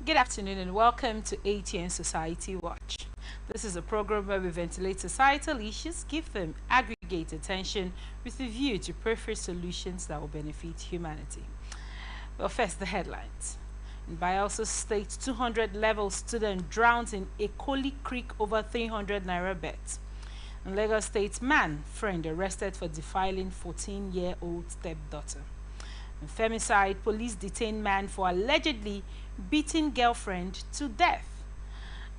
Good afternoon and welcome to ATN Society Watch. This is a program where we ventilate societal issues, give them aggregate attention with a view to prefer solutions that will benefit humanity. Well, first, the headlines. In Bayelsa State, 200 level student drowns in Ekoli Creek over 300 naira bet. In Lagos State, man, friend arrested for defiling 14-year-old stepdaughter. In femicide, police detain man for allegedly beating girlfriend to death.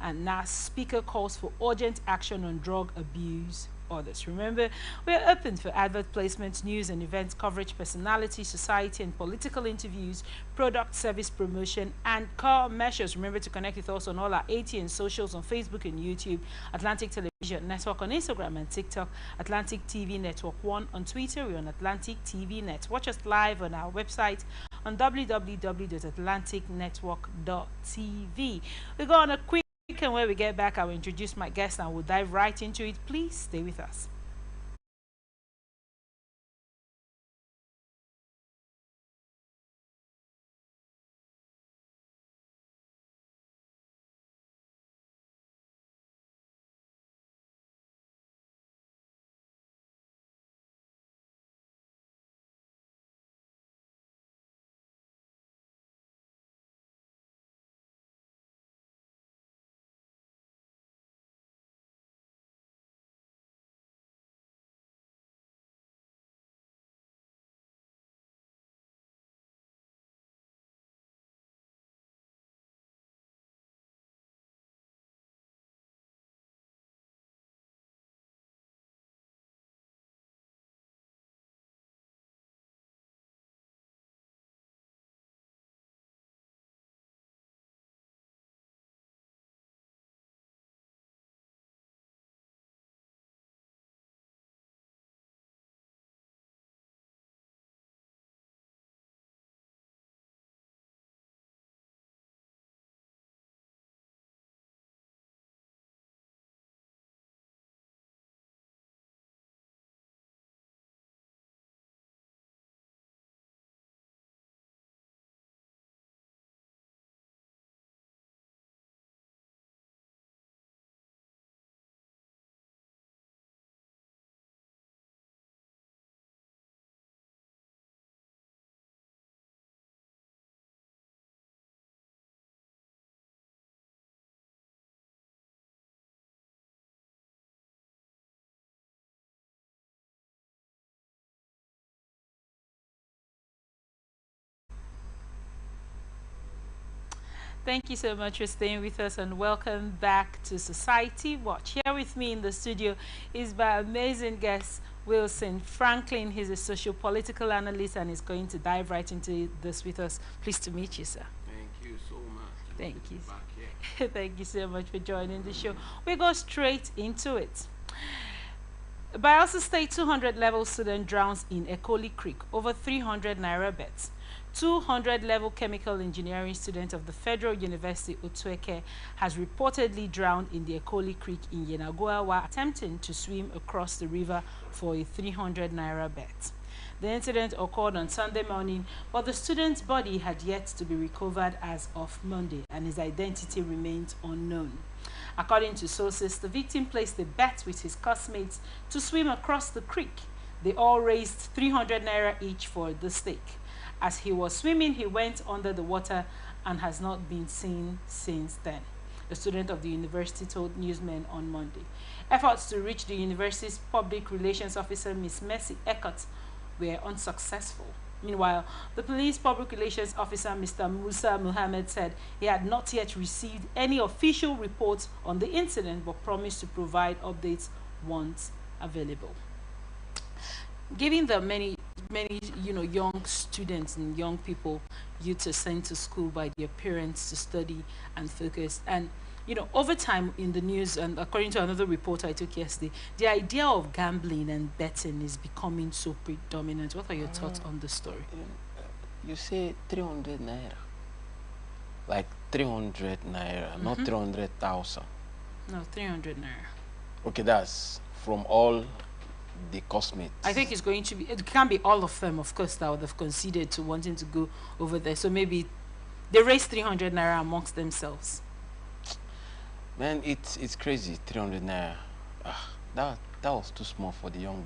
And now speaker calls for urgent action on drug abuse others. Remember, we are open for advert placement, news and events coverage, personality, society and political interviews, product service promotion, and commercials. Remember to connect with us on all our ATN socials on Facebook and YouTube, Atlantic Television Network on Instagram and TikTok, Atlantic TV Network 1 on Twitter. We're on Atlantic TV Net. Watch us live on our website on www.atlanticnetwork.tv. We go on a quick and when we get back, I will introduce my guest and we'll dive right into it. Please stay with us. Thank you so much for staying with us and welcome back to Society Watch. Here with me in the studio is my amazing guest, Wilson Franklin. He's a socio-political analyst and is going to dive right into this with us. Pleased to meet you, sir. Thank you so much. Thank you. Back here. Thank you so much for joining the show. We go straight into it. Bayelsa State 200 level student drowns in Ekoli Creek over 300 naira bets. 200 level chemical engineering student of the Federal University Otueke has reportedly drowned in the Ekoli Creek in Yenagoa while attempting to swim across the river for a 300 naira bet. The incident occurred on Sunday morning, but the student's body had yet to be recovered as of Monday, and his identity remains unknown. According to sources, the victim placed a bet with his classmates to swim across the creek. They all raised 300 naira each for the stake. As he was swimming, he went under the water and has not been seen since then, the student of the university told newsmen on Monday. Efforts to reach the university's public relations officer, Ms. Mercy Eckert, were unsuccessful. Meanwhile, the police public relations officer, Mr. Musa Muhammad, said he had not yet received any official reports on the incident but promised to provide updates once available. Given the many young students and young people youth are sent to school by their parents to study and focus, and over time in the news, and according to another report I took yesterday, the idea of gambling and betting is becoming so predominant. What are your thoughts on the story? You say 300 naira. Like 300 naira, not 300,000. No, 300 naira. Okay, that's from all the cosmates. I think it's going to be, it can't be all of them, of course, that would have considered to wanting to go over there. So maybe They raised 300 naira amongst themselves. Man, it's crazy. 300 naira. That was too small for the young,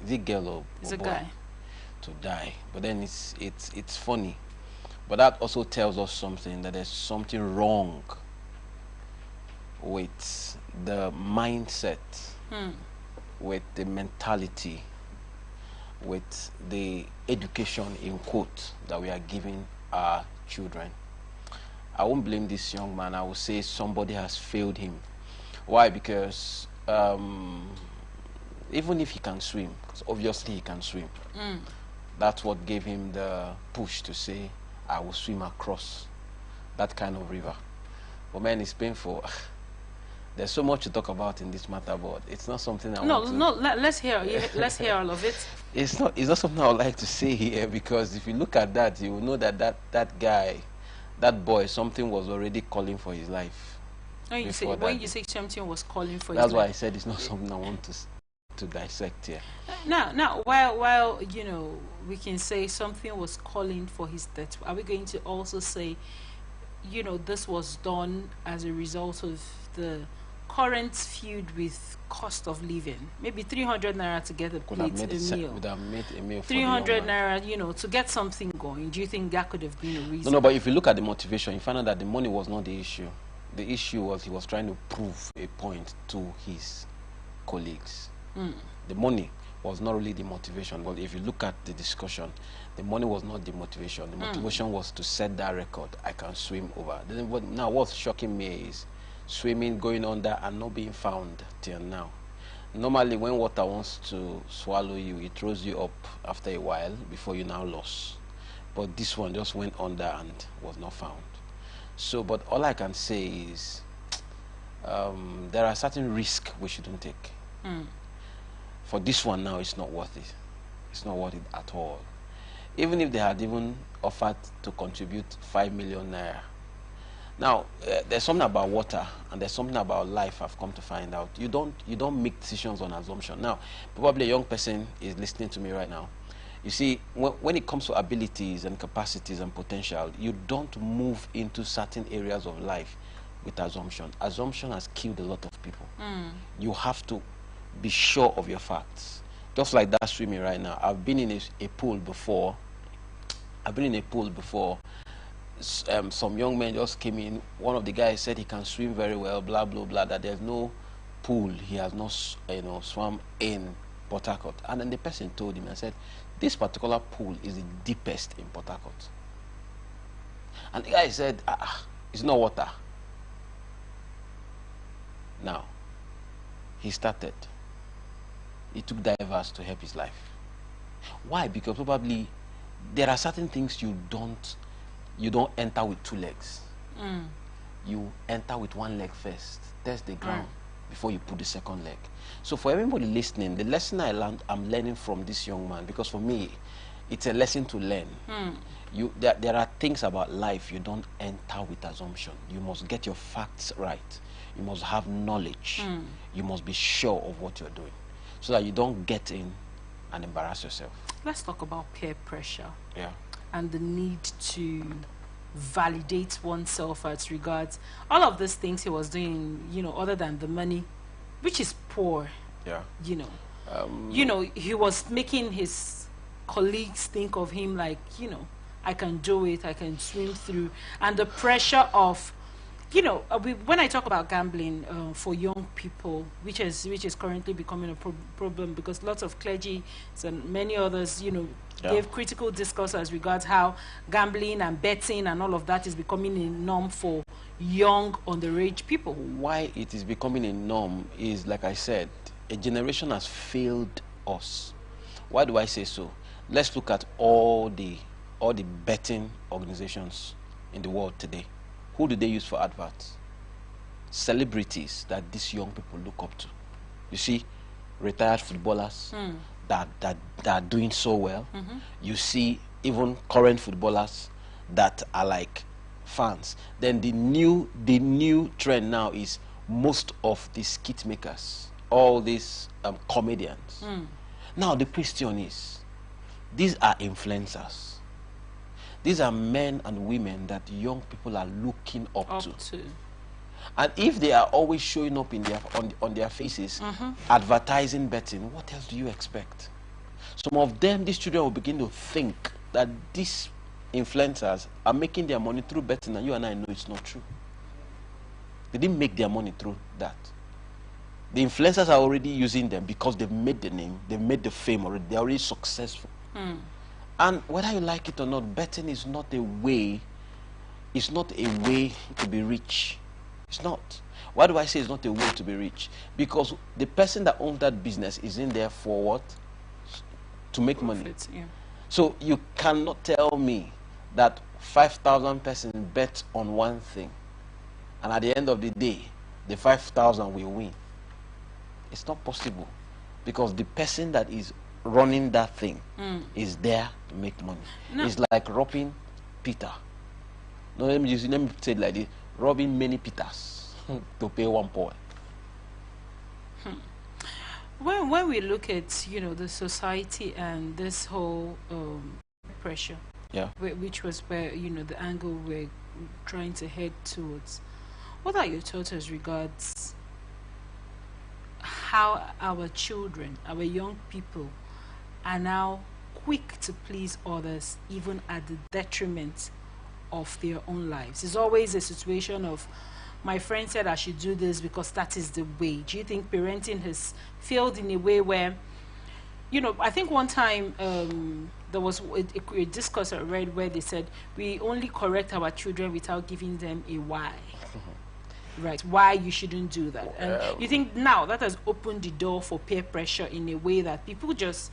is it girl It's or a boy guy. to die. But then it's funny. But that also tells us something, that there's something wrong with the mindset, with the mentality, with the education in quote that we are giving our children. I won't blame this young man. I will say somebody has failed him. Why? Because even if he can swim, 'cause obviously he can swim, that's what gave him the push to say, I will swim across that kind of river. But man, it's painful. There's so much to talk about in this matter, but it's not something I want to... No, let's hear. Let's hear all of it. It's not something I would like to say here, because if you look at that, you will know that that guy, that boy, something was already calling for his life. When you say something was calling for his That's life. why I said it's not something I want to dissect here. Now, while we can say something was calling for his death, are we going to also say, this was done as a result of the current feud with cost of living? Maybe 300 naira to get a Could have plate, made a meal. would have made a meal for 300 the young man. naira, to get something going. Do you think that could have been a reason? No, but if you look at the motivation, you find out that the money was not the issue. The issue was he was trying to prove a point to his colleagues. The money was not really the motivation. But if you look at the discussion, the money was not the motivation. The motivation was to set that record. I can swim over. Now, what's shocking me is swimming, going under, and not being found till now. Normally, when water wants to swallow you, it throws you up after a while before you now lost. But this one just went under and was not found. So, but all I can say is there are certain risks we shouldn't take. For this one now, it's not worth it. It's not worth it at all. Even if they had even offered to contribute 5 million naira. Now, there's something about water and there's something about life I've come to find out. You don't make decisions on assumption. Now, probably a young person is listening to me right now. You see, when it comes to abilities and capacities and potential, you don't move into certain areas of life with assumption. Assumption has killed a lot of people. You have to be sure of your facts. Just like that swimming right now. I've been in a pool before. Some young men just came in. One of the guys said he can swim very well, blah, blah, blah, that there's no pool he has not swam in Port Harcourt. And then the person told him and said, this particular pool is the deepest in Port Harcourt. And the guy said, it's not water. Now, he started. He took divers to help his life. Why? Because probably there are certain things you don't enter with 2 legs. You enter with 1 leg first. Test the ground before you put the 2nd leg. So for everybody listening, the lesson I'm learning from this young man, because for me, it's a lesson to learn. There are things about life you don't enter with assumption. You must get your facts right. You must have knowledge. You must be sure of what you're doing, so that you don't get in and embarrass yourself. Let's talk about peer pressure. Yeah. And the need to validate oneself as regards all of these things he was doing, other than the money, which is poor. Yeah. He was making his colleagues think of him like, I can do it, I can swim through. And the pressure of, when I talk about gambling for young people, which is currently becoming a problem, because lots of clergy and many others, gave critical discourse as regards how gambling and betting and all of that is becoming a norm for young underage people. Why it is becoming a norm is, like I said, a generation has failed us. Why do I say so? Let's look at all the betting organizations in the world today. Who do they use for adverts? Celebrities that these young people look up to. You see, retired footballers that are doing so well. You see, even current footballers that are like fans. Then the new trend now is most of the skit makers, all these comedians. Now the question is, these are influencers. These are men and women that young people are looking up to. to. And if they are always showing up in their on their faces, advertising betting, what else do you expect? Some of them, these children will begin to think that these influencers are making their money through betting, and you and I know it's not true. They didn't make their money through that. The influencers are already using them because they've made the name, they've made the fame already, they're already successful. And whether you like it or not, betting is not a way, it's not a way to be rich. It's not. Why do I say it's not a way to be rich? Because the person that owns that business is in there for what? To make money. Yeah. So you cannot tell me that 5,000 persons bet on one thing, and at the end of the day, the 5,000 will win. It's not possible, because the person that is running that thing is there to make money. No. It's like robbing Peter. No, let me say it like this: robbing many Peters to pay one boy. When we look at, you know, the society and this whole pressure, Yeah. which was where, you know, the angle we're trying to head towards, what are your thoughts as regards how our children, our young people, are now quick to please others, even at the detriment of their own lives? It's always a situation of, my friend said I should do this because that is the way. Do you think parenting has failed in a way where, you know, I think one time there was a discourse I read where they said we only correct our children without giving them a why. Right, why you shouldn't do that. And you think now that has opened the door for peer pressure in a way that people just,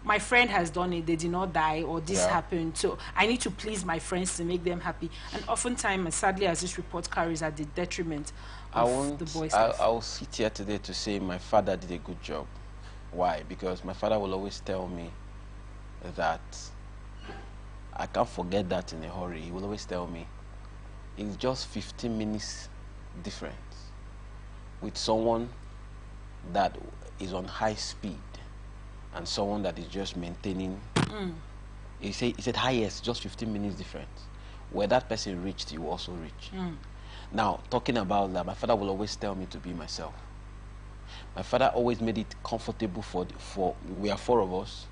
my friend has done it, they did not die, or this happened, so I need to please my friends to make them happy. And oftentimes, and sadly, as this report carries, at the detriment of the boys' life. I will sit here today to say my father did a good job. Why? Because my father will always tell me that I can't forget that in a hurry. He will always tell me it's just 15 minutes difference with someone that is on high speed and someone that is just maintaining. He said highest, just 15 minutes difference. Where that person reached, you also reach. Now, talking about that, my father will always tell me to be myself. My father always made it comfortable for we are four of us.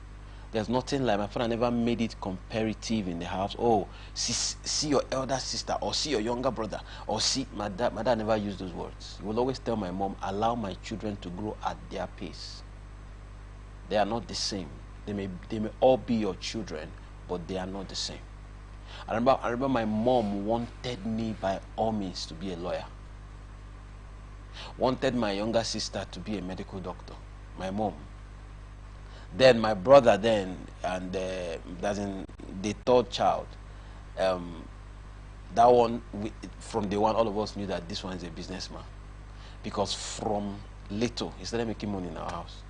There's nothing like, my father never made it comparative in the house. Oh, see your elder sister, or see your younger brother, or see my dad. My dad never used those words. He will always tell my mom, allow my children to grow at their pace. They are not the same. They may all be your children, but they are not the same. I remember my mom wanted me by all means to be a lawyer. Wanted my younger sister to be a medical doctor. My mom. Then my brother and that's in the third child. That one, from day one, all of us knew that this one is a businessman. Because from little, he started making money in our house.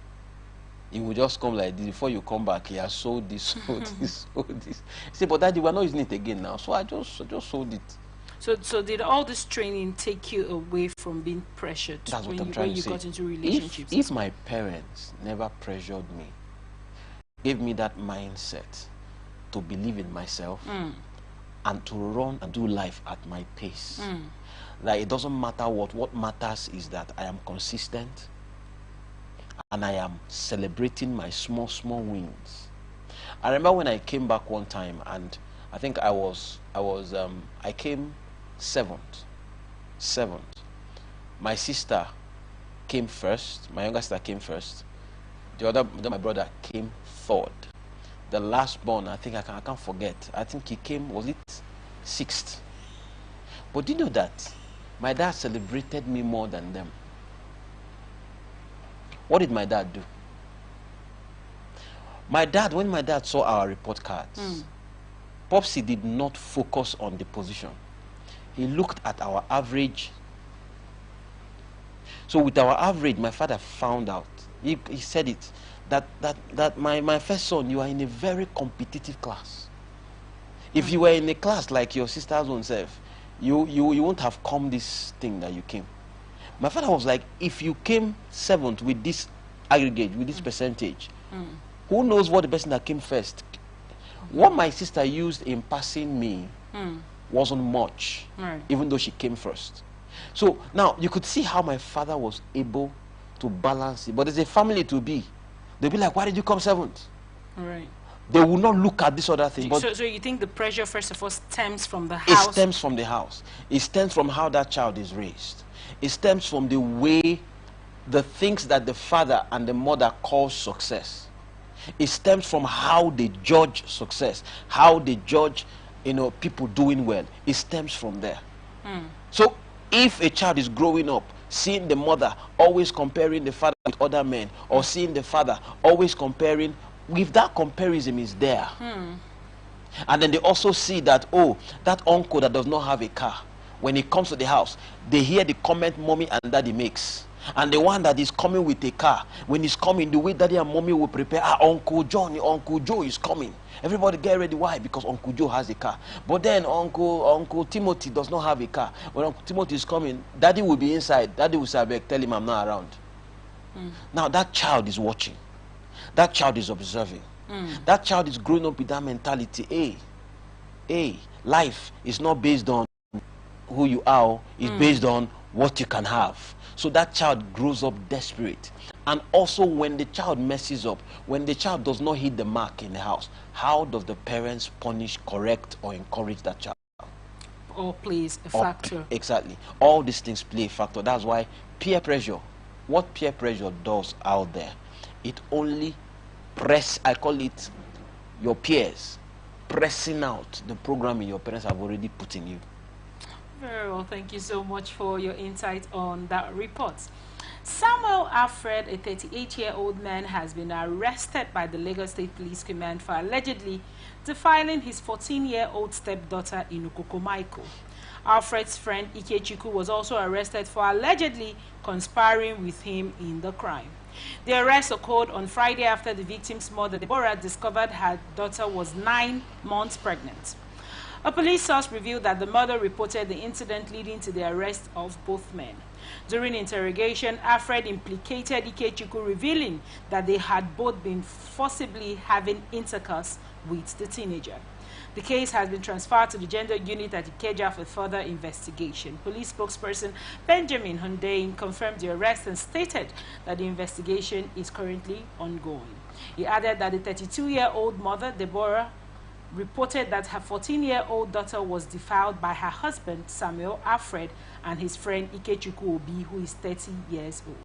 He would just come like this. Before you come back, he has sold this, sold this, sold this. He said, but daddy, we're not using it again now. So I just sold it. So did all this training take you away from being pressured That's what when I'm trying to say. got into relationships? If my parents never pressured me, gave me that mindset to believe in myself and to run and do life at my pace, like it doesn't matter what matters is that I am consistent and I am celebrating my small wins. I remember when I came back one time, and I think I came seventh. My sister came first. My younger sister came first. My brother came third. The last born, I think I can't forget. I think he came, was it sixth? But do you know that my dad celebrated me more than them? What did my dad do? When my dad saw our report cards, Popsy did not focus on the position. He looked at our average. So with our average, my father found out. He said it, that my first son, you are in a very competitive class. If you were in a class like your sister's own self, you won't have come this thing that you came. My father was like, if you came seventh with this aggregate, with this percentage, who knows what the person that came first? What my sister used in passing me wasn't much, Right. even though she came first. So now you could see how my father was able to balance it. But as a family to be, they'll be like, why did you come seventh? Right. They will not look at this other thing. But So you think the pressure, first of all, stems from the it house? stems from the house. It stems from how that child is raised. It stems from the way, the things that the father and the mother call success. It stems from how they judge success, how they judge, people doing well. It stems from there. So if a child is growing up seeing the mother always comparing the father with other men, or seeing the father always comparing, if that comparison is there, and then they also see that, oh, that uncle that does not have a car, when he comes to the house, they hear the comment mommy and daddy makes. And the one that is coming with a car, when he's coming, the way daddy and mommy will prepare, Uncle Joe is coming. Everybody get ready. Why? Because Uncle Joe has a car. But then Uncle Timothy does not have a car. When Uncle Timothy is coming, daddy will be inside. Daddy will say, tell him I'm not around. Now that child is watching. That child is observing. That child is growing up with that mentality. Life is not based on who you are, it's based on what you can have. So that child grows up desperate. And also when the child messes up, when the child does not hit the mark in the house, how does the parents punish, correct, or encourage that child? Or plays a factor. Exactly. All these things play a factor. That's why peer pressure, what peer pressure does out there, it only I call it your peers pressing out the programming your parents have already put in you. Very well, thank you so much for your insight on that report. Samuel Alfred, a 38-year-old man, has been arrested by the Lagos State Police Command for allegedly defiling his 14-year-old stepdaughter in Okokomaiko. Alfred's friend Ikechukwu was also arrested for allegedly conspiring with him in the crime. The arrest occurred on Friday after the victim's mother, Deborah, discovered her daughter was 9 months pregnant. A police source revealed that the mother reported the incident leading to the arrest of both men. During interrogation, Alfred implicated Ikechukwu, revealing that they had both been forcibly having intercourse with the teenager. The case has been transferred to the gender unit at Ikeja for further investigation. Police spokesperson Benjamin Hundeyin confirmed the arrest and stated that the investigation is currently ongoing. He added that the 32-year-old mother, Deborah, reported that her 14-year-old daughter was defiled by her husband, Samuel Alfred, and his friend Ikechukwu Obi, who is 30 years old.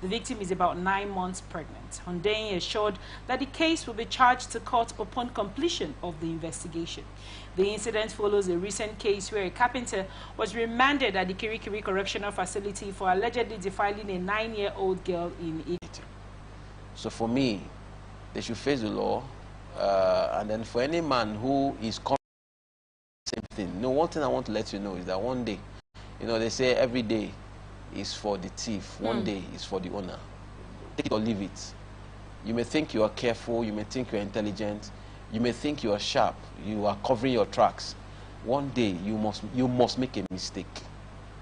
The victim is about 9 months pregnant. Hundeyin assured that the case will be charged to court upon completion of the investigation. The incident follows a recent case where a carpenter was remanded at the Kirikiri Correctional Facility for allegedly defiling a 9-year-old girl in it. So for me, they should face the law. And then for any man who is same thing. One thing I want to let you know is that one day, they say every day is for the thief, one day is for the owner. Take it or leave it. You may think you are careful, you may think you are intelligent, you may think you are sharp, you are covering your tracks. One day you must make a mistake.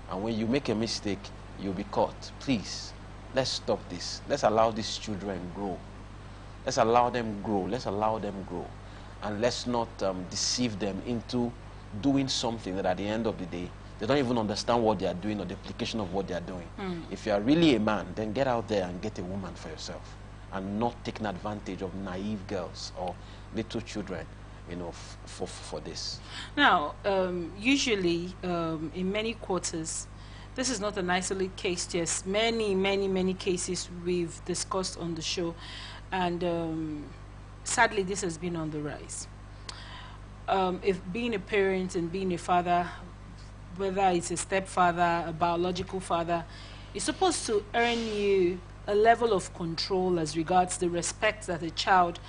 And when you make a mistake, you'll be caught. Please, let's stop this. Let's allow these children grow. Let's allow them grow. Let's allow them grow. And let's not deceive them into doing something that at the end of the day, they don't even understand what they are doing or the application of what they are doing. If you are really a man, then get out there and get a woman for yourself. And not taking advantage of naive girls or little children, for this. Now, usually in many quarters, this is not an isolated case. Yes, many cases we've discussed on the show. And sadly, this has been on the rise. If being a parent and being a father, whether it's a stepfather, a biological father, is supposed to earn you a level of control as regards the respect that a child,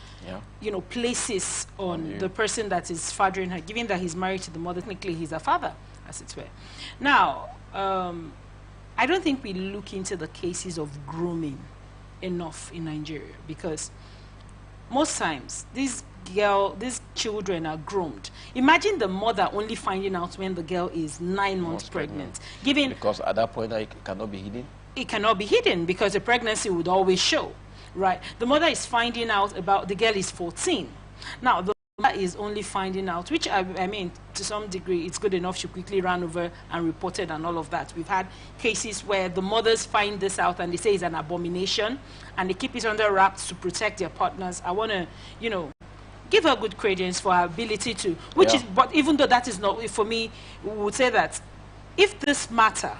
places on the person that is fathering her, given that he's married to the mother. Technically, he's a father, as it were. Now, I don't think we look into the cases of grooming enough in Nigeria, because most times these children are groomed. Imagine the mother only finding out when the girl is 9 months pregnant. Because at that point it cannot be hidden. It cannot be hidden because the pregnancy would always show, right? The mother is finding out about the girl is 14. Now the is only finding out, which I mean, to some degree, it's good enough she quickly ran over and reported and all of that. We've had cases where the mothers find this out and they say it's an abomination and they keep it under wraps to protect their partners. I want to, you know, give her good credence for her ability to, which is, but even though that is not, for me, we would say that if this matter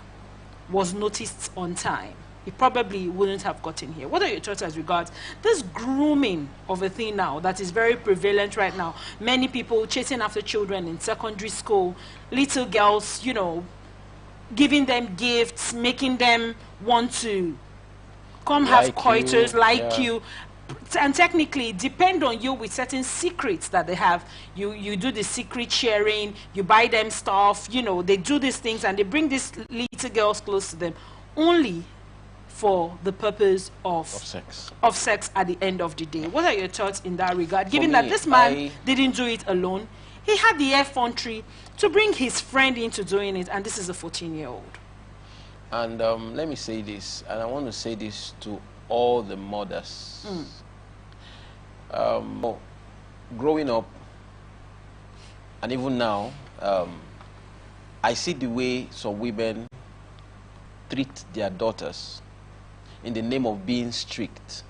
was noticed on time, it probably wouldn't have gotten here. What are your thoughts as regards this grooming of a thing now that is very prevalent right now? Many people chasing after children in secondary school, little girls, you know, giving them gifts, making them want to come have coitus, like you. And technically depend on you with certain secrets that they have. You do the secret sharing, you buy them stuff, you know, they do these things and they bring these little girls close to them only for the purpose of sex at the end of the day. What are your thoughts in that regard? Given that this man didn't do it alone, he had the effrontery to bring his friend into doing it, and this is a 14-year-old. And let me say this, and I want to say this to all the mothers. Growing up, and even now, I see the way some women treat their daughters in the name of being strict.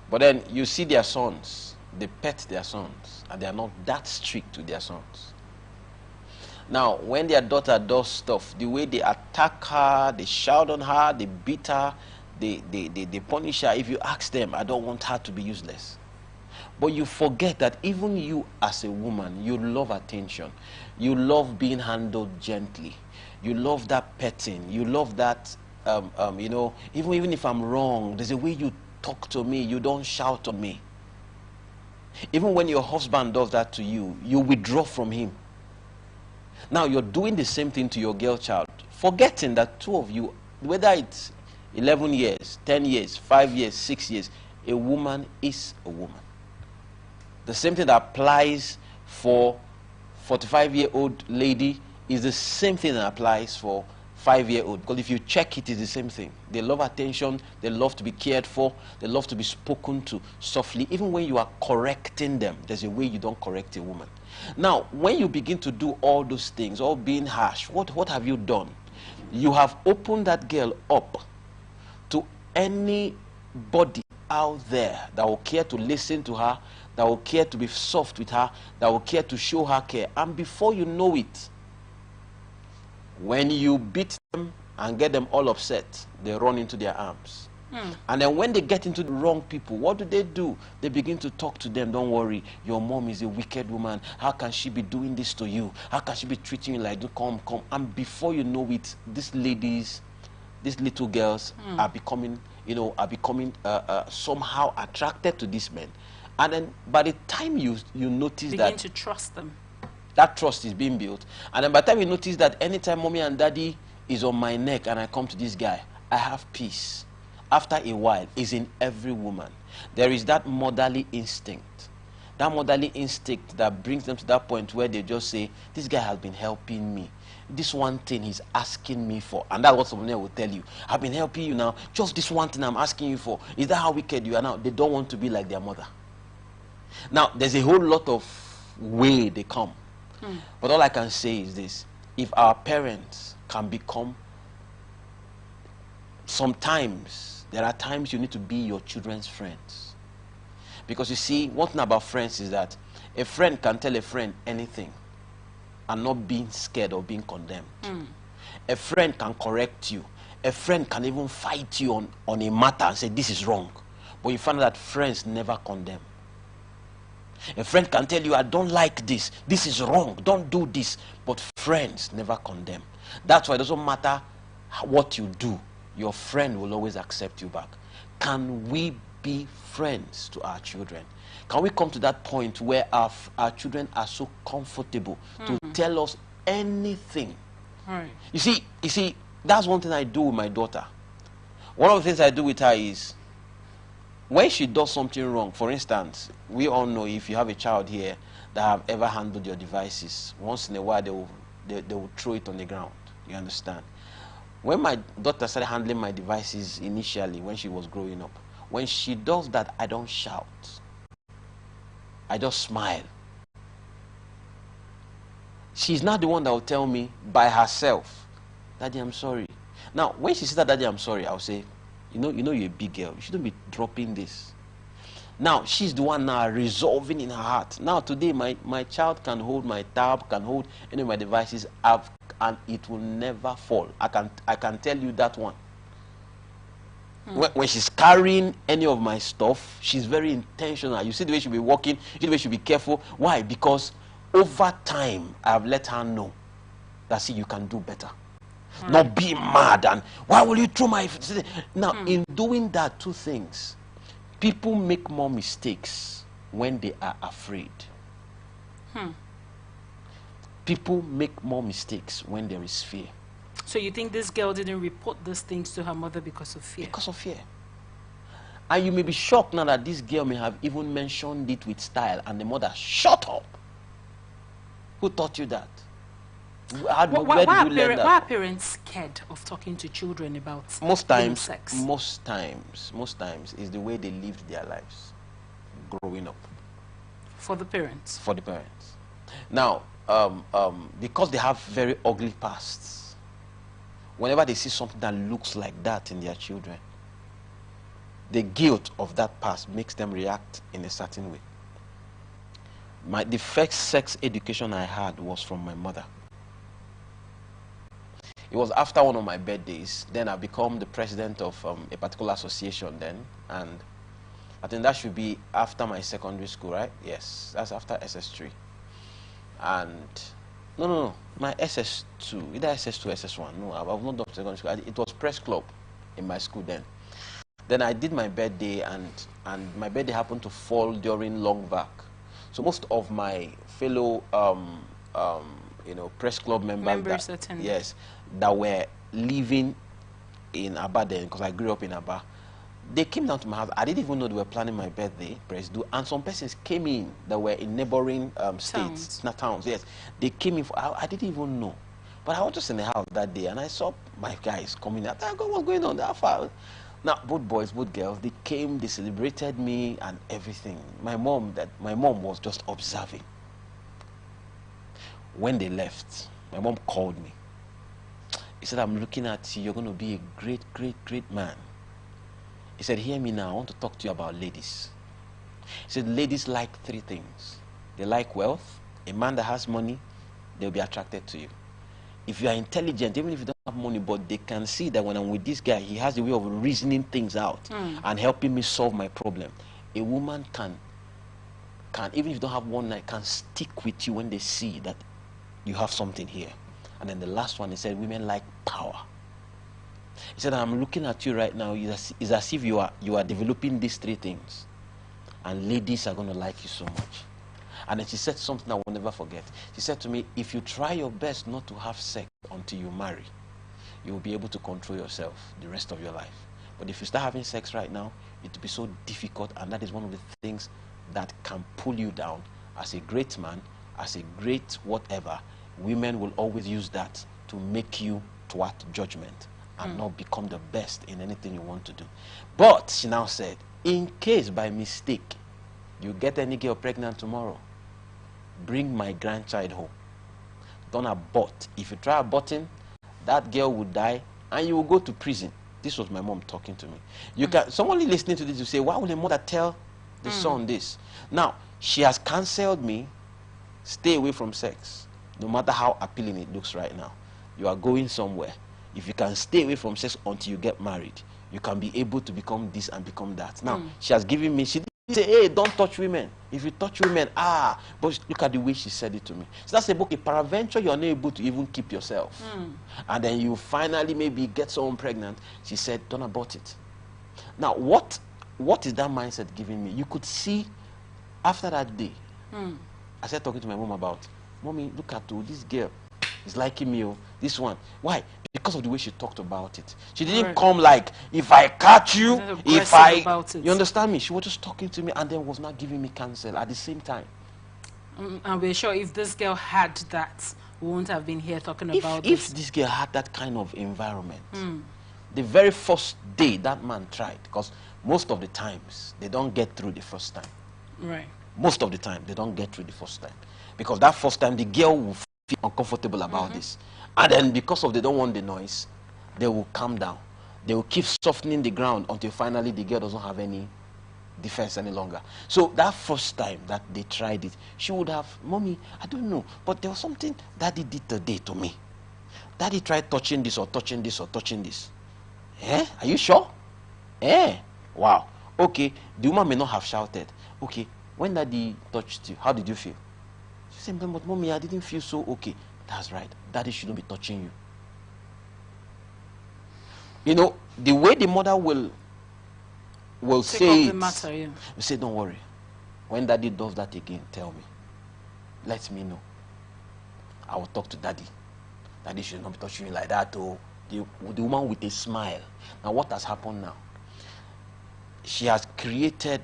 But then you see their sons, they pet their sons, and they are not that strict to their sons. Now, when their daughter does stuff, the way they attack her, they shout on her, they beat her, they punish her. If you ask them, I don't want her to be useless. But you forget that even you as a woman, you love attention. You love being handled gently. You love that petting. You love that, you know, even if I'm wrong, there's a way you talk to me. You don't shout on me. Even when your husband does that to you, you withdraw from him. Now you're doing the same thing to your girl child, forgetting that two of you, whether it's 11 years, 10 years, 5 years, 6 years, a woman is a woman. The same thing that applies for 45-year-old lady is the same thing that applies for 5-year-old. Because if you check it, it's the same thing. They love attention, they love to be cared for, they love to be spoken to softly. Even when you are correcting them, there's a way you don't correct a woman. Now, when you begin to do all those things, all being harsh, what have you done? You have opened that girl up to anybody out there that will care to listen to her, that will care to be soft with her, that will care to show her care. And before you know it, when you beat them and get them all upset, they run into their arms. And then when they get into the wrong people, what do? They begin to talk to them. Don't worry, your mom is a wicked woman. How can she be doing this to you? How can she be treating you like, come. And before you know it, these ladies, these little girls are becoming, you know, somehow attracted to these men. And then by the time you notice begin to trust them, that trust is being built. And then by the time you notice that anytime mommy and daddy is on my neck and I come to this guy, I have peace. After a while, is in every woman. There is that motherly instinct. That motherly instinct that brings them to that point where they just say, this guy has been helping me. This one thing he's asking me for. And that's what someone will tell you. I've been helping you now. Just this one thing I'm asking you for. Is that how wicked you are now? They don't want to be like their mother. Now, there's a whole lot of way they come. But all I can say is this. If our parents can become, sometimes, there are times you need to be your children's friends. Because you see, one thing about friends is that a friend can tell a friend anything and not being scared or being condemned. A friend can correct you. A friend can even fight you on a matter and say, this is wrong. But you find out that friends never condemn. A friend can tell you, I don't like this. This is wrong. Don't do this. But friends never condemn. That's why it doesn't matter what you do. Your friend will always accept you back. Can we be friends to our children? Can we come to that point where our children are so comfortable to tell us anything? You see, that's one thing I do with my daughter. One of the things I do with her is, when she does something wrong, for instance, we all know if you have a child here that have ever handled your devices, once in a while they will throw it on the ground. You understand? When my daughter started handling my devices initially, when she was growing up, when she does that, I don't shout. I just smile. She's not the one that will tell me by herself, Daddy, I'm sorry. Now, when she says that, Daddy, I'm sorry, I'll say, you know you're a big girl. You shouldn't be dropping this. Now, she's the one now resolving in her heart. Now, today, my child can hold my tab, can hold any of my devices, and it will never fall. I can tell you that one. When she's carrying any of my stuff, she's very intentional. You see the way she'll be walking, you see the way she'll be careful. Why? Because over time, I've let her know that, see, you can do better. Not be mad and, why will you throw my... Now, in doing that, two things. People make more mistakes when they are afraid. People make more mistakes when there is fear. So you think this girl didn't report these things to her mother because of fear? Because of fear. And you may be shocked now that this girl may have even mentioned it with style, and the mother, shut up. Who taught you that? Why are parents scared of talking to children about sex? Most times is the way they lived their lives growing up. For the parents? For the parents. Now, because they have very ugly pasts, whenever they see something that looks like that in their children, the guilt of that past makes them react in a certain way. The first sex education I had was from my mother. It was after one of my birthdays. Then I become the president of a particular association then. And I think that should be after my secondary school, right? Yes, that's after SS3. And, no, my SS2, either SS2 or SS1. No, I've not done secondary school. It was press club in my school then. Then I did my birthday, and my birthday happened to fall during long vac. So most of my fellow, press club members that were living in Aba then, because I grew up in Aba, they came down to my house. I didn't even know they were planning my birthday, and some persons came in that were in neighboring states, not towns. Yes, they came in. I didn't even know, but I was just in the house that day, and I saw my guys coming out. I go, what's going on? That far. Now, both boys, both girls, they came, they celebrated me and everything. My mom was just observing. When they left, my mom called me. He said, I'm looking at you. You're going to be a great, great, great man. He said, hear me now. I want to talk to you about ladies. He said, ladies like three things. They like wealth. A man that has money, they'll be attracted to you. If you are intelligent, even if you don't have money, but they can see that when I'm with this guy, he has a way of reasoning things out and helping me solve my problem. A woman can, even if you don't have one night, can stick with you when they see that you have something here. And then the last one, he said, women like power. He said, I'm looking at you right now. It's as if you are developing these three things. And ladies are going to like you so much. And then she said something I will never forget. She said to me, if you try your best not to have sex until you marry, you will be able to control yourself the rest of your life. But if you start having sex right now, it will be so difficult, and that is one of the things that can pull you down. As a great man, as a great whatever, women will always use that to make you thwart judgment and not become the best in anything you want to do. But she now said, in case by mistake you get any girl pregnant tomorrow, bring my grandchild home. Don't abort. If you try aborting, that girl will die and you will go to prison. This was my mom talking to me. You can, someone listening to this will say, why would a mother tell the son this? Now, she has cancelled me. Stay away from sex. No matter how appealing it looks right now. You are going somewhere. If you can stay away from sex until you get married, you can be able to become this and become that. Now, she has given me, she didn't say, hey, don't touch women. If you touch women, but look at the way she said it to me. So that's a book, a peradventure, you're not able to even keep yourself. And then you finally maybe get someone pregnant. She said, don't abort it. Now, what is that mindset giving me? You could see after that day, I started talking to my mom about, Mommy, look at this girl. Is liking me, this one. Why? Because of the way she talked about it. She didn't come like, if I catch you, if I... You understand me? She was just talking to me and then was not giving me counsel at the same time. And we're sure if this girl had that, we won't have been here talking about If this girl had that kind of environment, the very first day that man tried, because most of the times, they don't get through the first time. Right. Most of the time, they don't get through the first time. Because that first time, the girl will feel uncomfortable about this. And then because of they don't want the noise, they will calm down. They will keep softening the ground until finally the girl doesn't have any defense any longer. So that first time that they tried it, she would have, Mommy, I don't know, but there was something Daddy did today to me. Daddy tried touching this or touching this or touching this. Eh? Are you sure? Eh? Wow. Okay, the woman may not have shouted. Okay, when Daddy touched you, how did you feel? She said, but Mommy, I didn't feel so okay. That's right. Daddy shouldn't be touching you. You know, the way the mother will say it, matter, yeah. You say, don't worry. When Daddy does that again, tell me. Let me know. I will talk to Daddy. Daddy should not be touching you like that. Oh, the woman with a smile. Now, what has happened now? She has created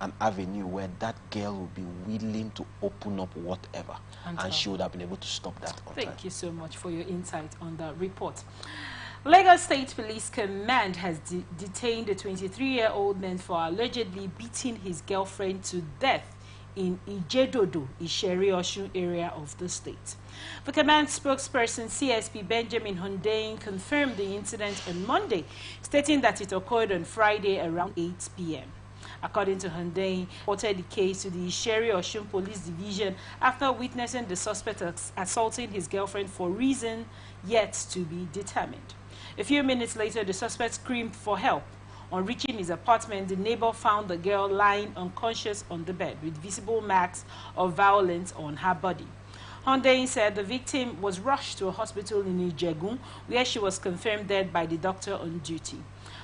an avenue where that girl will be willing to open up whatever, and she would have been able to stop that on time. Thank you so much for your insight on that report. Lagos State Police Command has detained a 23-year-old man for allegedly beating his girlfriend to death in Ijedodo, Isheri-Osun area of the state. The command spokesperson, CSP Benjamin Hundeyin, confirmed the incident on Monday, stating that it occurred on Friday around 8 p.m. According to Hundeyin, reported the case to the Isheri-Osun Police Division after witnessing the suspect assaulting his girlfriend for reason yet to be determined. A few minutes later, the suspect screamed for help. On reaching his apartment, the neighbor found the girl lying unconscious on the bed with visible marks of violence on her body. Hundeyin said the victim was rushed to a hospital in Ijegun, where she was confirmed dead by the doctor on duty.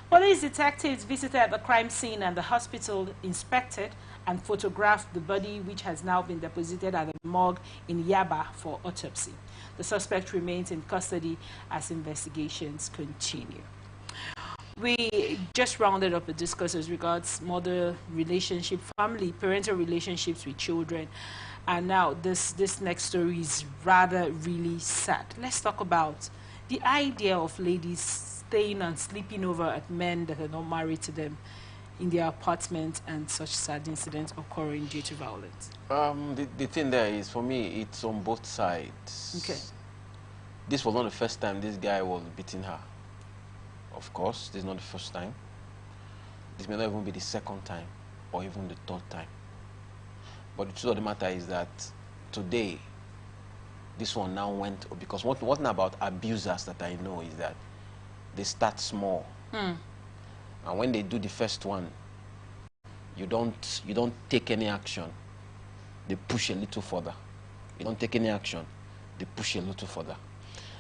Police detectives visited the crime scene and the hospital inspected and photographed the body, which has now been deposited at the morgue in Yaba for autopsy. The suspect remains in custody as investigations continue. We just rounded up a discussion as regards mother relationship, family, parental relationships with children. And now this next story is rather really sad. Let's talk about the idea of ladies staying and sleeping over at men that are not married to them in their apartment, and such sad incidents occurring due to violence. The thing there is, for me, it's on both sides. Okay. This was not the first time this guy was beating her. Of course, this is not the first time. This may not even be the second time or even the third time. But the truth of the matter is that today, this one now went, because one thing about abusers that I know is that they start small. And when they do the first one, you don't take any action. They push a little further. You don't take any action. They push a little further.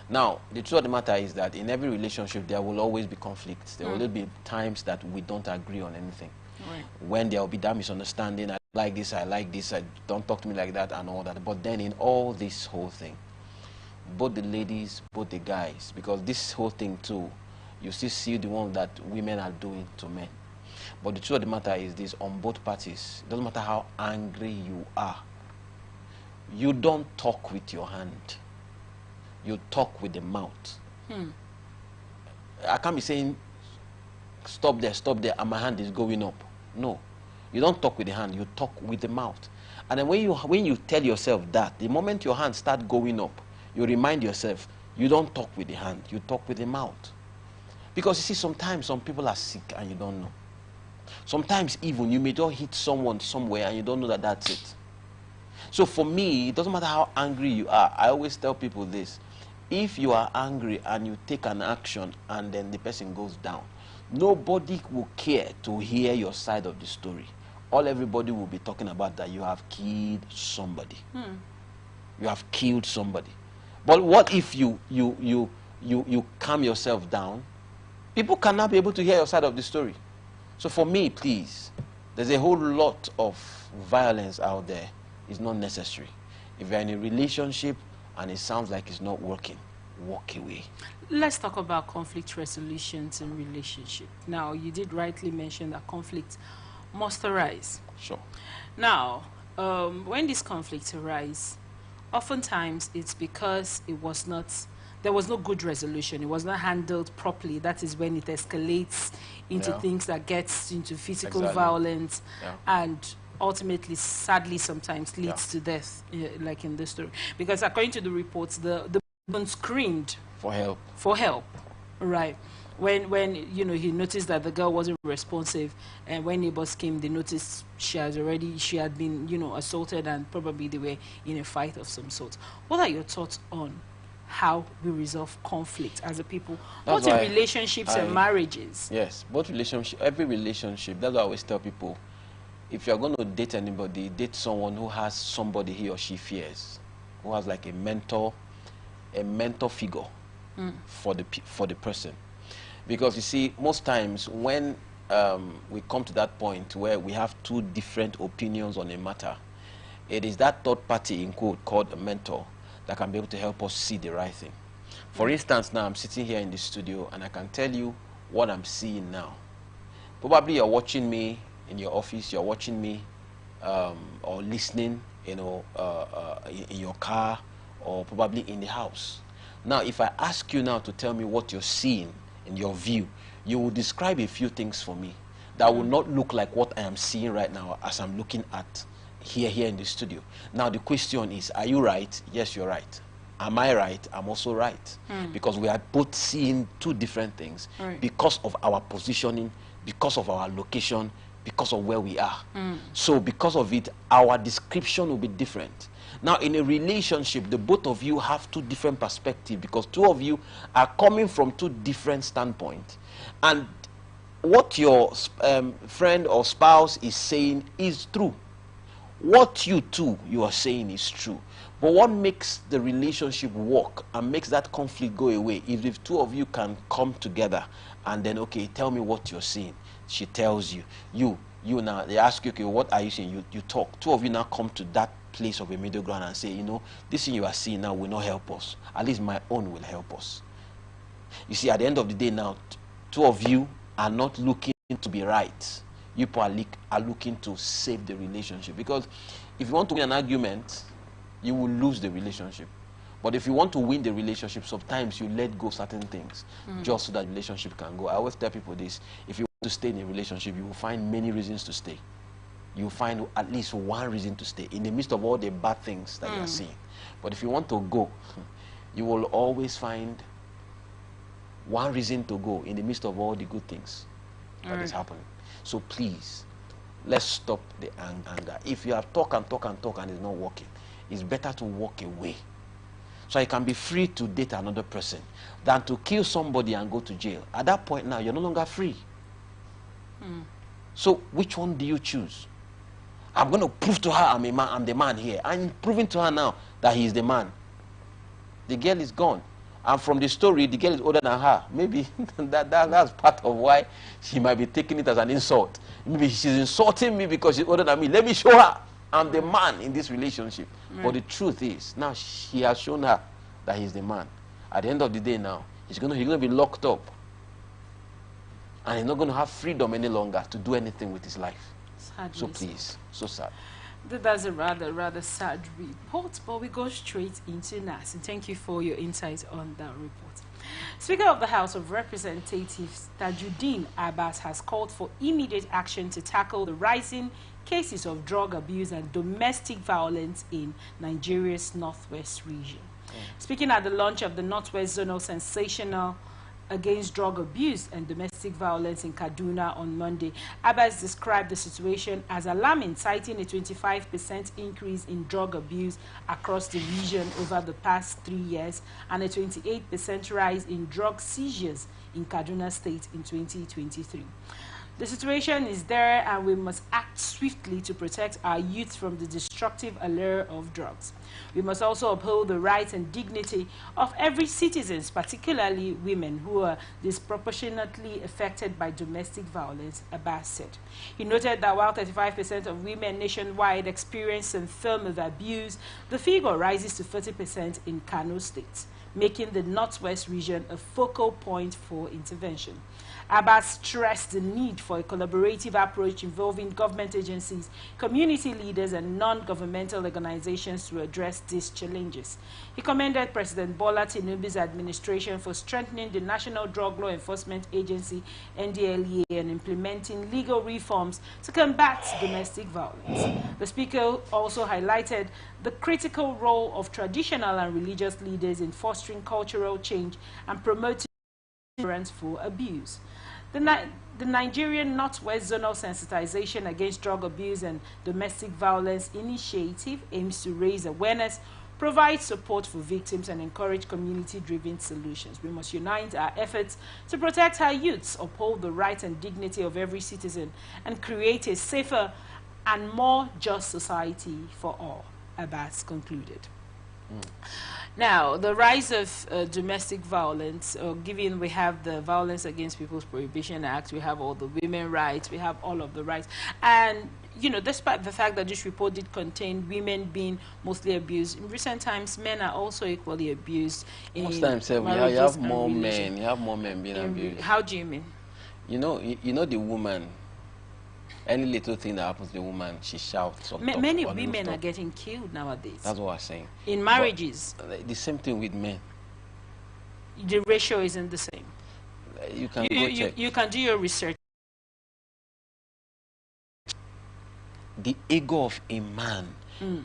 Now, the truth of the matter is that in every relationship, there will always be conflicts. There will always be times that we don't agree on anything. Right. When there will be that misunderstanding, I like this, I don't talk to me like that and all that. But then in all this whole thing, both the ladies, both the guys, because this whole thing too, you still see the one that women are doing to men. But the truth of the matter is this, on both parties, it doesn't matter how angry you are, you don't talk with your hand. You talk with the mouth. I can't be saying, stop there, and my hand is going up. No. You don't talk with the hand, you talk with the mouth. And then when you tell yourself that, the moment your hand start going up, you remind yourself, you don't talk with the hand, you talk with the mouth. Because you see, sometimes some people are sick and you don't know. Sometimes even you may just hit someone somewhere and you don't know that that's it. So for me, it doesn't matter how angry you are. I always tell people this. If you are angry and you take an action and then the person goes down, nobody will care to hear your side of the story. All everybody will be talking about that you have killed somebody. You have killed somebody. But what if you calm yourself down? People cannot be able to hear your side of the story. So for me, please, there's a whole lot of violence out there. It's not necessary. If you're in a relationship and it sounds like it's not working, walk away. Let's talk about conflict resolutions in relationship. Now, you did rightly mention that conflict must arise. Sure. Now, when these conflicts arise, oftentimes it's because there was no good resolution. It was not handled properly. That is when it escalates into things that gets into physical violence. And ultimately, sadly, sometimes leads to death, like in this story. Because according to the reports, the husband screamed For help. for help, right? When you know, he noticed that the girl wasn't responsive, and when neighbors came, they noticed she had been, you know, assaulted, and probably they were in a fight of some sort. What are your thoughts on how we resolve conflict as a people, That's both in why relationships and marriages? Yes, both relationship, every relationship. That's why I always tell people, if you're going to date anybody, date someone who has somebody he or she fears, who has like a mentor figure for the person. Because you see, most times when we come to that point where we have two different opinions on a matter, it is that third party, in quote, called a mentor, that can be able to help us see the right thing. For instance, now I'm sitting here in the studio and I can tell you what I'm seeing now. Probably you're watching me in your office, you're watching me or listening, you know, in your car, or probably in the house. Now, if I ask you now to tell me what you're seeing in your view, you will describe a few things for me that will not look like what I am seeing right now as I'm looking at here in the studio. Now, the question is, are you right? Yes, you're right. Am I right? I'm also right. Because we are both seeing two different things because of our positioning, because of our location, because of where we are. So because of it, our description will be different. Now, in a relationship, the both of you have two different perspectives because two of you are coming from two different standpoints. And what your friend or spouse is saying is true. What you are saying is true. But what makes the relationship work and makes that conflict go away if the two of you can come together and then, okay, tell me what you're seeing. She tells you. You now, they ask you, okay, what are you seeing? You talk. Two of you now come to that place of a middle ground and say, you know, this thing you are seeing now will not help us. At least my own will help us. You see, at the end of the day now, two of you are not looking to be right. You are looking to save the relationship. Because if you want to win an argument, you will lose the relationship. But if you want to win the relationship, sometimes you let go certain things just so that the relationship can go. I always tell people this: if you want to stay in a relationship, you will find many reasons to stay. You will find at least one reason to stay in the midst of all the bad things that you are seeing. But if you want to go, you will always find one reason to go in the midst of all the good things that is happening. So please, let's stop the anger. If you have talk and it's not working, it's better to walk away. So you can be free to date another person than to kill somebody and go to jail. At that point now, you're no longer free. So which one do you choose? I'm going to prove to her I'm a man, I'm the man here. I'm proving to her now that he's the man. The girl is gone. And from the story, the girl is older than her. Maybe that's part of why she might be taking it as an insult. Maybe she's insulting me because she's older than me. Let me show her I'm the man in this relationship. But the truth is, now he has shown her that he's the man. At the end of the day now, he's going to be locked up. And he's not going to have freedom any longer to do anything with his life. Sadly, so please, so sad. That's a rather sad report, but we go straight into NAS. And thank you for your insights on that report. Speaker of the House of Representatives, Tajuddin Abbas, has called for immediate action to tackle the rising cases of drug abuse and domestic violence in Nigeria's northwest region. Speaking at the launch of the Northwest Zonal Sensational Against Drug Abuse and Domestic Violence in Kaduna on Monday, Abbas described the situation as alarming, citing a 25% increase in drug abuse across the region over the past 3 years and a 28% rise in drug seizures in Kaduna State in 2023. The situation is there, and we must act swiftly to protect our youth from the destructive allure of drugs. We must also uphold the rights and dignity of every citizen, particularly women who are disproportionately affected by domestic violence, Abbas said. He noted that while 35% of women nationwide experience some form of abuse, the figure rises to 30% in Kano State. making the Northwest region a focal point for intervention. Abbas stressed the need for a collaborative approach involving government agencies, community leaders, and non-governmental organizations to address these challenges. He commended President Bola Tinubu's administration for strengthening the National Drug Law Enforcement Agency, NDLEA, and implementing legal reforms to combat domestic violence. The speaker also highlighted the critical role of traditional and religious leaders in fostering cultural change and promoting tolerance for abuse. The Nigerian Northwest Zonal Sensitization Against Drug Abuse and Domestic Violence Initiative aims to raise awareness, provide support for victims, and encourage community-driven solutions. We must unite our efforts to protect our youths, uphold the rights and dignity of every citizen, and create a safer and more just society for all, Abbas concluded. Now, the rise of domestic violence, given we have the Violence Against People's Prohibition Act, we have all the women rights, we have all of the rights. And, you know, despite the fact that this report did contain women being mostly abused, in recent times, men are also equally abused. Most times, you have more men. You have more men being abused. How do you mean? You know the woman. Any little thing that happens to the woman, she shouts. Many women are getting killed nowadays. That's what I'm saying. In marriages. But the same thing with men. The ratio isn't the same. You can go check. You can do your research. The ego of a man.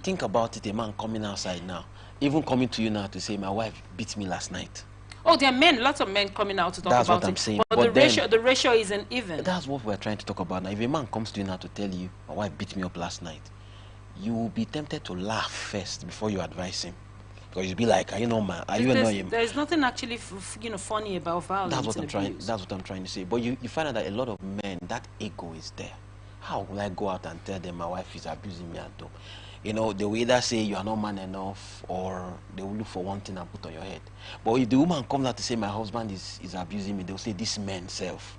Think about it, a man coming outside now. Even coming to you now to say, my wife beat me last night. Oh, there are men, lots of men coming out to talk about it. That's what I'm saying. But the ratio isn't even. That's what we're trying to talk about now. If a man comes to you now to tell you, my wife beat me up last night, you will be tempted to laugh first before you advise him. Because you'll be like, are you not man? Are you annoying? There's nothing actually funny about violence. That's what I'm trying to say. But you find out that a lot of men, that ego is there. How will I go out and tell them my wife is abusing me at home? You know, they will either say you are not man enough, or they will look for one thing and put on your head. But if the woman comes out to say my husband is abusing me, they'll say this man self.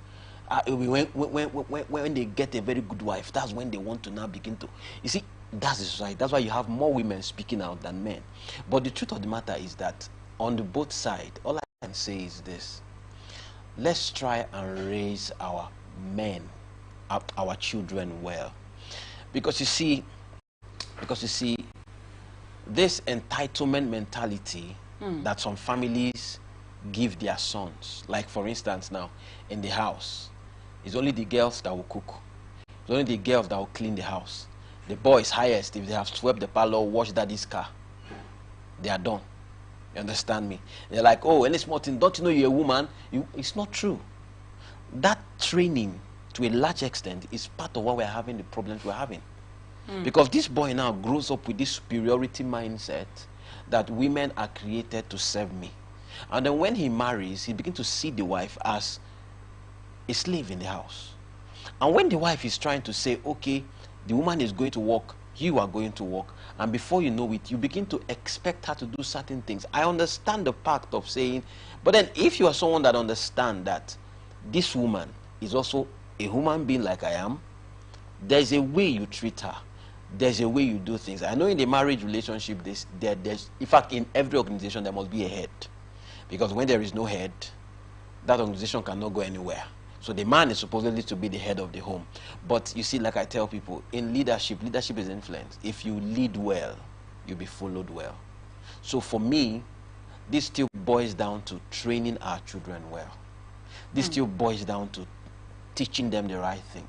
When they get a very good wife, that's when they want to now begin to. You see, that's the society. That's why you have more women speaking out than men. But the truth of the matter is that on the both sides, all I can say is this: let's try and raise our men, our children well, because you see, this entitlement mentality that some families give their sons, like for instance now in the house, it's only the girls that will cook, it's only the girls that will clean the house. The boys highest, if they have swept the parlor, washed daddy's car, they are done. You understand me? They're like, oh, any small thing, don't you know you're a woman? It's not true. That training, to a large extent, is part of why we're having the problems we're having. Because this boy now grows up with this superiority mindset that women are created to serve me. And then when he marries, he begins to see the wife as a slave in the house. And when the wife is trying to say, okay, the woman is going to work, you are going to work, and before you know it, you begin to expect her to do certain things. I understand the part of saying, but then if you are someone that understands that this woman is also a human being like I am, there's a way you treat her. There's a way you do things. I know in the marriage relationship, there's in fact, in every organization, there must be a head. Because when there is no head, that organization cannot go anywhere. So the man is supposedly to be the head of the home. But you see, like I tell people, in leadership is influence. If you lead well, you'll be followed well. So for me, this still boils down to training our children well. This still boils down to teaching them the right thing.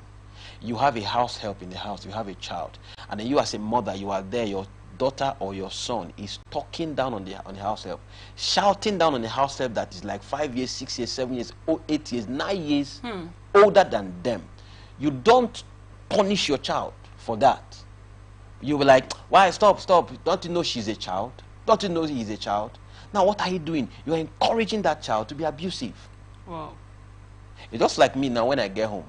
You have a house help in the house, you have a child, and then you as a mother, you are there, your daughter or your son is talking down on the house help, shouting down on the house help that is like 5 years, 6 years, 7 years, 8 years, 9 years older than them. You don't punish your child for that. You were like, why, stop, don't you know she's a child? Don't you know he is a child? Now what are you doing? You're encouraging that child to be abusive. Wow. It's just like me now when I get home.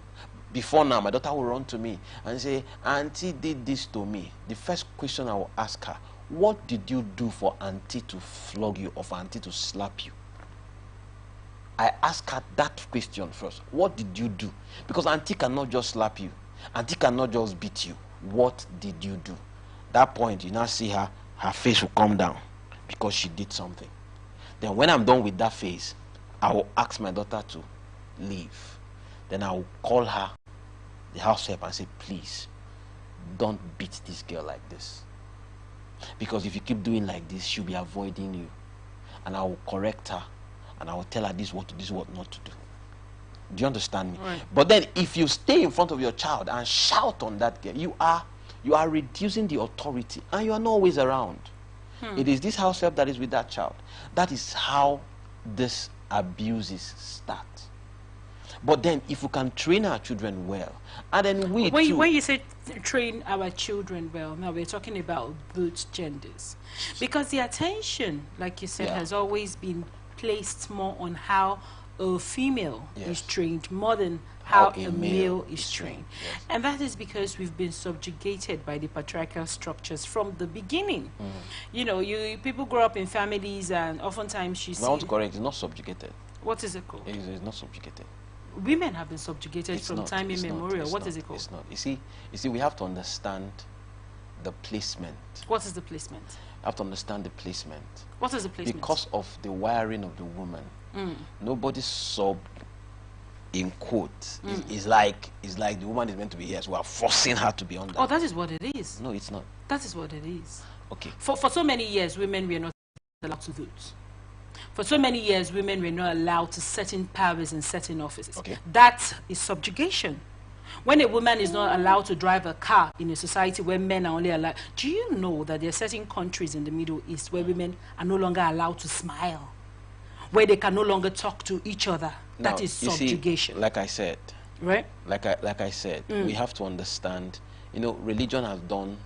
Before now, my daughter will run to me and say, Auntie did this to me. The first question I will ask her, what did you do for Auntie to flog you or for Auntie to slap you? I ask her that question first. What did you do? Because Auntie cannot just slap you. Auntie cannot just beat you. What did you do? That point, you now see her face will come down because she did something. Then when I'm done with that phase, I will ask my daughter to leave. Then I will call her, the house help, and say, please, don't beat this girl like this. Because if you keep doing like this, she'll be avoiding you. And I will correct her, and I will tell her this is what to do, this is what not to do. Do you understand me? Right. But then if you stay in front of your child and shout on that girl, you are reducing the authority, and you are not always around. It is this house help that is with that child. That is how this abuses start. But then if we can train our children well, and then when you say train our children well, now we're talking about both genders, because the attention, like you said, has always been placed more on how a female is trained more than how a male is trained. Yes. And that is because we've been subjugated by the patriarchal structures from the beginning. You know, people grow up in families, and oftentimes you see... I want to correct, it's not subjugated. What is it called? It's not subjugated. Women have been subjugated from time immemorial. What is it called? It's not. You see, we have to understand the placement. What is the placement? You have to understand the placement. What is the placement? Because of the wiring of the woman, nobody sub, in quotes, is like the woman is meant to be here, so we are forcing her to be on that. Oh, that is what it is. No, it's not. That is what it is. Okay. For so many years, women were not allowed to vote. For so many years, women were not allowed to certain powers in certain offices. Okay. That is subjugation. When a woman is not allowed to drive a car in a society where men are only allowed... Do you know that there are certain countries in the Middle East where women are no longer allowed to smile? Where they can no longer talk to each other? Now, that is subjugation. See, like I said, right? Like I said, we have to understand, you know, religion has done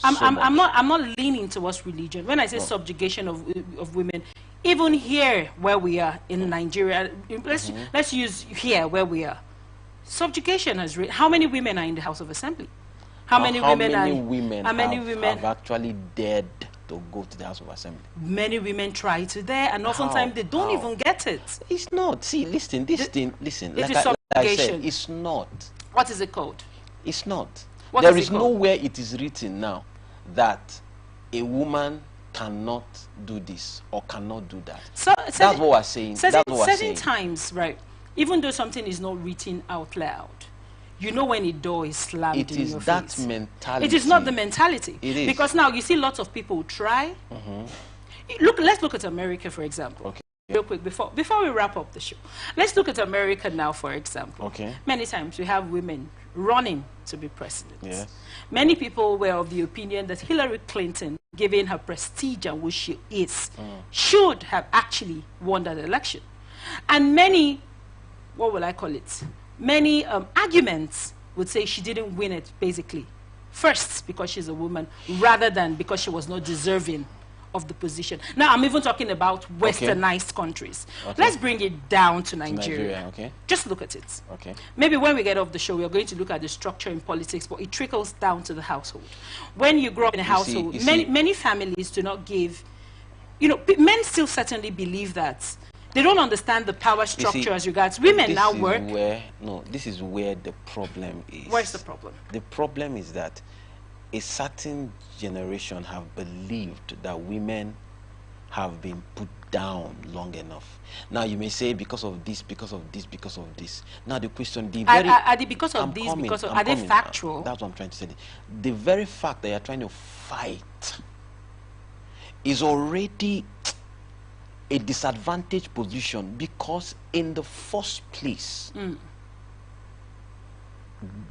I'm not leaning towards religion. When I say subjugation of women, even here where we are in Nigeria, let's use here where we are. Subjugation has how many women are in the House of Assembly? How many women have actually dared to go to the House of Assembly? Many women try to there, and oftentimes they don't even get it. It's not. See, listen, listen. It Like is I subjugation. said, it's not. What is it called? It's not. What There is is it called? nowhere it is written now that a woman cannot do this or cannot do that. So, that's what we're saying. Certain times, right, even though something is not written out loud, you know when a door is slammed It in is your that face. mentality. It is not the mentality. It is. Because now you see lots of people try. Let's look at America, for example. Okay. Real quick, before we wrap up the show. Let's look at America now, for example. Okay. Many times we have women running to be president. Yes. Many people were of the opinion that Hillary Clinton, given her prestige and who she is, should have actually won that election. And many, what will I call it? Many arguments would say she didn't win it, basically. First, because she's a woman, rather than because she was not deserving of the position. Now, I'm even talking about westernized countries. Okay. Let's bring it down to Nigeria. Okay. Just look at it. Okay. Maybe when we get off the show, we're going to look at the structure in politics, but it trickles down to the household. When you grow up in a household, many families do not give, you know, men still certainly believe that. They don't understand the power structure as regards women now work. This is where the problem is. Where's the problem? The problem is that a certain generation have believed that women have been put down long enough. Now you may say because of this, because of this, because of this. Now the question, are they because of this? Are they factual? That's what I'm trying to say. The very fact that you're trying to fight is already a disadvantaged position, because in the first place,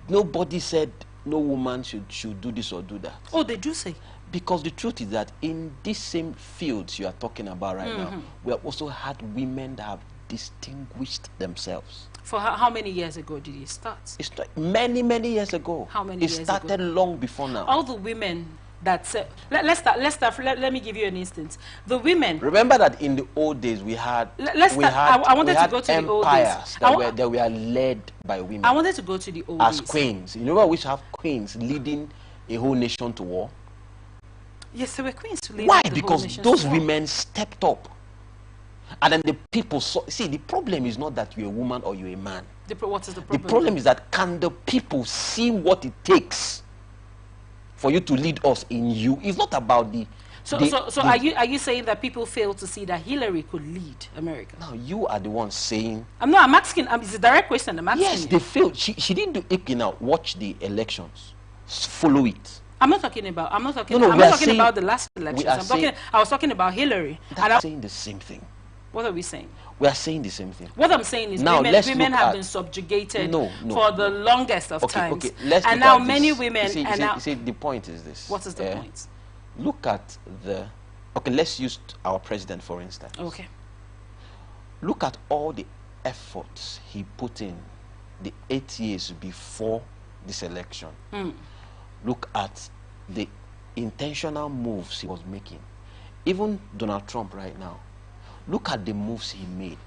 nobody said no woman should do this or do that. Oh, they do say. Because the truth is that in these same fields you are talking about right now, we have also had women that have distinguished themselves. For how many years ago did it start? It started many years ago. How many years ago? It started long before now. All the women that said, let me give you an instance. The women. Remember that in the old days we had. I wanted to go to the old days. That were led by women. I wanted to go to the old days. As days. queens. You remember we used to have queens leading a whole nation to war? Yes, there were queens to lead. Why? Because those women stepped up. And then the people saw. See, the problem is not that you're a woman or you're a man. What is the problem? The problem is that can the people see what it takes for you to lead us in you? It's not about the So are you saying that people fail to see that Hillary could lead America? Now you are the one saying. I'm asking. It's a direct question. I'm asking. Yes, they failed. She didn't do it. Now watch the elections, follow it. I'm not talking about. I'm not talking. No, I'm not talking about the last elections. I was talking about Hillary. That's saying the same thing. What are we saying? We are saying the same thing. What I'm saying is now, women have been subjugated for the longest of times. Okay, let's and now many women. See, the point is this. What is the point? Look at the. Okay, let's use our president for instance. Okay. Look at all the efforts he put in the 8 years before this election. Look at the intentional moves he was making. Even Donald Trump right now. Look at the moves he made.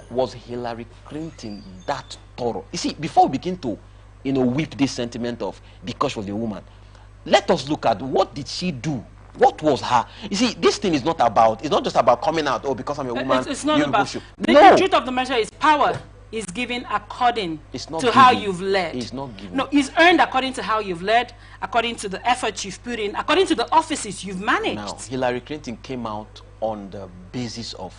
Was Hillary Clinton that thorough? You see, before we begin to, whip this sentiment of because she was a woman, let us look at what did she do. What was her? You see, this thing is not about. It's not just about coming out. Oh, because I'm a woman. It's not about. The truth of the matter is power is given according to how you've led. It's not given. No, it's earned according to how you've led, according to the effort you've put in, according to the offices you've managed. Now, Hillary Clinton came out on the basis of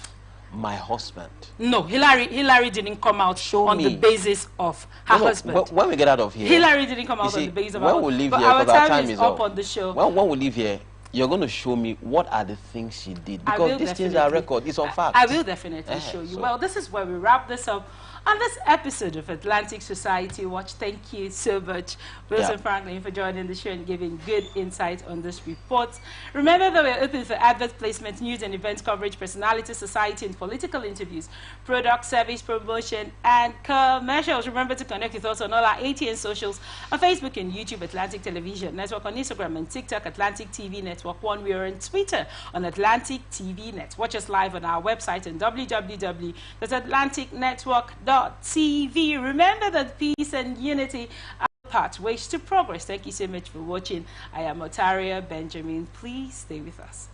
my husband. No, Hillary didn't come out the basis of her husband. When we get out of here, Hillary didn't come out on the basis of her husband. When we leave here, because our time is up on the show. When we leave here, you're going to show me what are the things she did, because these things are record. It's on fact. I will definitely show you. Well, this is where we wrap this up on this episode of Atlantic Society Watch. Thank you so much, Wilson Franklin, for joining the show and giving good insight on this report. Remember that we're open for advert placement, news and event coverage, personality, society and political interviews, product, service, promotion, and commercials. Remember to connect with us on all our ATN socials on Facebook and YouTube, Atlantic Television Network, on Instagram and TikTok, Atlantic TV Network 1. We are on Twitter on Atlantic TV Net. Watch us live on our website on www.atlanticnetwork.tv. Remember that peace and unity are pathways to progress. Thank you so much for watching. I am Otaria Benjamin. Please stay with us.